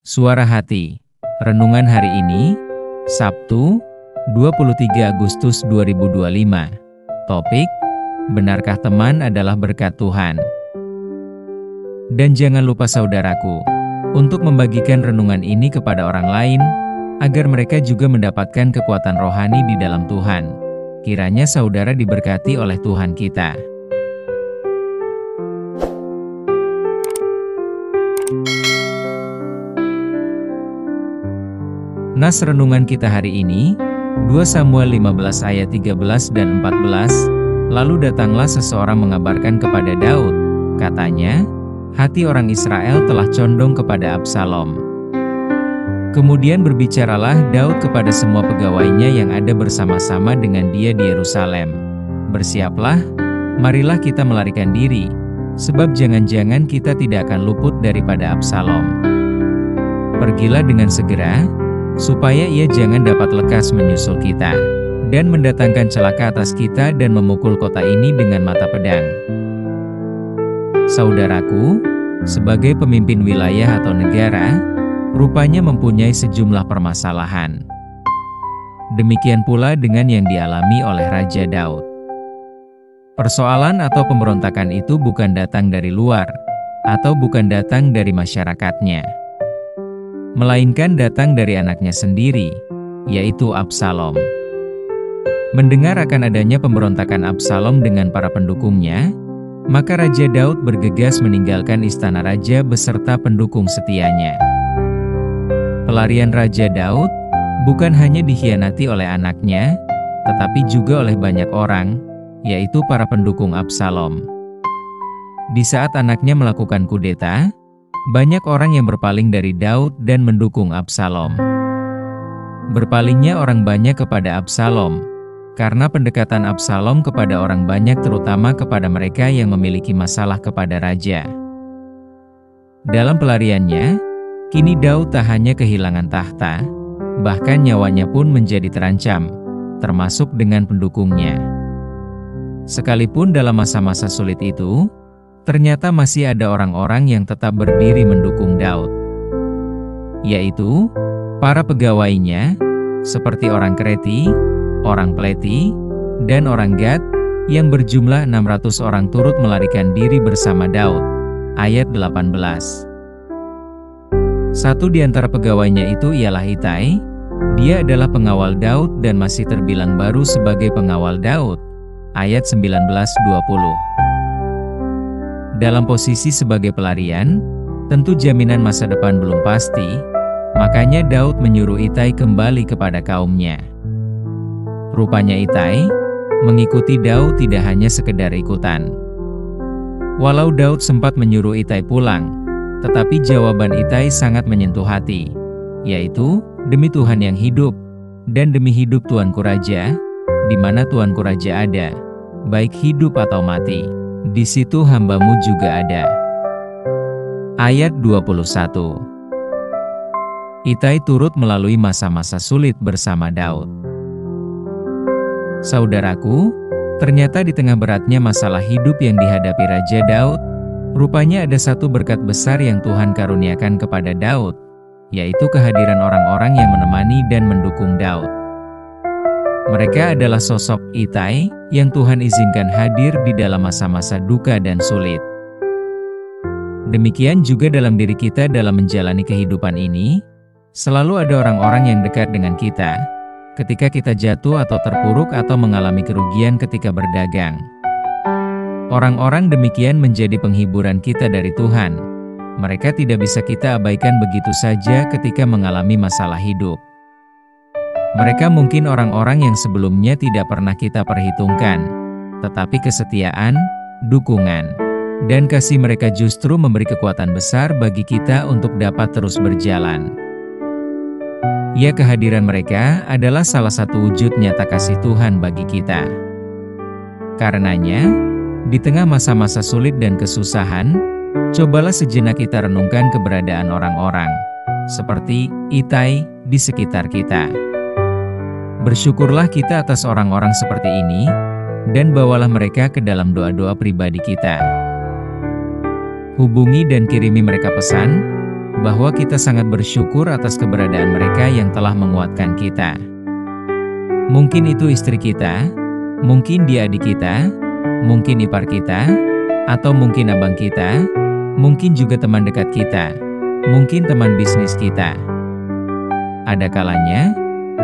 Suara Hati. Renungan hari ini, Sabtu, 23 Agustus 2025. Topik, benarkah teman adalah berkat Tuhan? Dan jangan lupa saudaraku, untuk membagikan renungan ini kepada orang lain, agar mereka juga mendapatkan kekuatan rohani di dalam Tuhan. Kiranya saudara diberkati oleh Tuhan kita. Nas renungan kita hari ini, 2 Samuel 15 ayat 13 dan 14, lalu datanglah seseorang mengabarkan kepada Daud, katanya, hati orang Israel telah condong kepada Absalom. Kemudian berbicaralah Daud kepada semua pegawainya yang ada bersama-sama dengan dia di Yerusalem. Bersiaplah, marilah kita melarikan diri, sebab jangan-jangan kita tidak akan luput daripada Absalom. Pergilah dengan segera, supaya ia jangan dapat lekas menyusul kita, dan mendatangkan celaka atas kita dan memukul kota ini dengan mata pedang. Saudaraku, sebagai pemimpin wilayah atau negara, rupanya mempunyai sejumlah permasalahan. Demikian pula dengan yang dialami oleh Raja Daud. Persoalan atau pemberontakan itu bukan datang dari luar, atau bukan datang dari masyarakatnya, melainkan datang dari anaknya sendiri, yaitu Absalom. Mendengar akan adanya pemberontakan Absalom dengan para pendukungnya, maka Raja Daud bergegas meninggalkan istana raja beserta pendukung setianya. Pelarian Raja Daud bukan hanya dikhianati oleh anaknya, tetapi juga oleh banyak orang, yaitu para pendukung Absalom. Di saat anaknya melakukan kudeta, banyak orang yang berpaling dari Daud dan mendukung Absalom. Berpalingnya orang banyak kepada Absalom, karena pendekatan Absalom kepada orang banyak terutama kepada mereka yang memiliki masalah kepada raja. Dalam pelariannya, kini Daud tak hanya kehilangan tahta, bahkan nyawanya pun menjadi terancam, termasuk dengan pendukungnya. Sekalipun dalam masa-masa sulit itu, ternyata masih ada orang-orang yang tetap berdiri mendukung Daud, yaitu para pegawainya, seperti orang Kreti, orang Pleti, dan orang Gad, yang berjumlah 600 orang turut melarikan diri bersama Daud. Ayat 18. Satu di antara pegawainya itu ialah Itai. Dia adalah pengawal Daud dan masih terbilang baru sebagai pengawal Daud. Ayat 19-20. Dalam posisi sebagai pelarian, tentu jaminan masa depan belum pasti, makanya Daud menyuruh Itai kembali kepada kaumnya. Rupanya Itai mengikuti Daud tidak hanya sekedar ikutan. Walau Daud sempat menyuruh Itai pulang, tetapi jawaban Itai sangat menyentuh hati, yaitu, demi Tuhan yang hidup, dan demi hidup Tuanku Raja, di mana Tuanku Raja ada, baik hidup atau mati, di situ hambamu juga ada. Ayat 21. Itai turut melalui masa-masa sulit bersama Daud. Saudaraku, ternyata di tengah beratnya masalah hidup yang dihadapi Raja Daud, rupanya ada satu berkat besar yang Tuhan karuniakan kepada Daud, yaitu kehadiran orang-orang yang menemani dan mendukung Daud. Mereka adalah sosok Itai yang Tuhan izinkan hadir di dalam masa-masa duka dan sulit. Demikian juga dalam diri kita dalam menjalani kehidupan ini, selalu ada orang-orang yang dekat dengan kita, ketika kita jatuh atau terpuruk atau mengalami kerugian ketika berdagang. Orang-orang demikian menjadi penghiburan kita dari Tuhan. Mereka tidak bisa kita abaikan begitu saja ketika mengalami masalah hidup. Mereka mungkin orang-orang yang sebelumnya tidak pernah kita perhitungkan, tetapi kesetiaan, dukungan, dan kasih mereka justru memberi kekuatan besar bagi kita untuk dapat terus berjalan. Ya, kehadiran mereka adalah salah satu wujud nyata kasih Tuhan bagi kita. Karenanya, di tengah masa-masa sulit dan kesusahan, cobalah sejenak kita renungkan keberadaan orang-orang, seperti Itai di sekitar kita. Bersyukurlah kita atas orang-orang seperti ini, dan bawalah mereka ke dalam doa-doa pribadi kita. Hubungi dan kirimi mereka pesan, bahwa kita sangat bersyukur atas keberadaan mereka yang telah menguatkan kita. Mungkin itu istri kita, mungkin dia adik kita, mungkin ipar kita, atau mungkin abang kita, mungkin juga teman dekat kita, mungkin teman bisnis kita. Ada kalanya,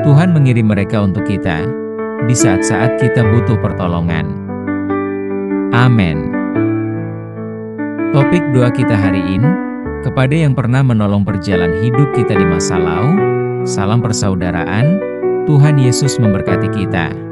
Tuhan mengirim mereka untuk kita, di saat-saat kita butuh pertolongan. Amin. Topik doa kita hari ini, kepada yang pernah menolong perjalanan hidup kita di masa lalu, salam persaudaraan, Tuhan Yesus memberkati kita.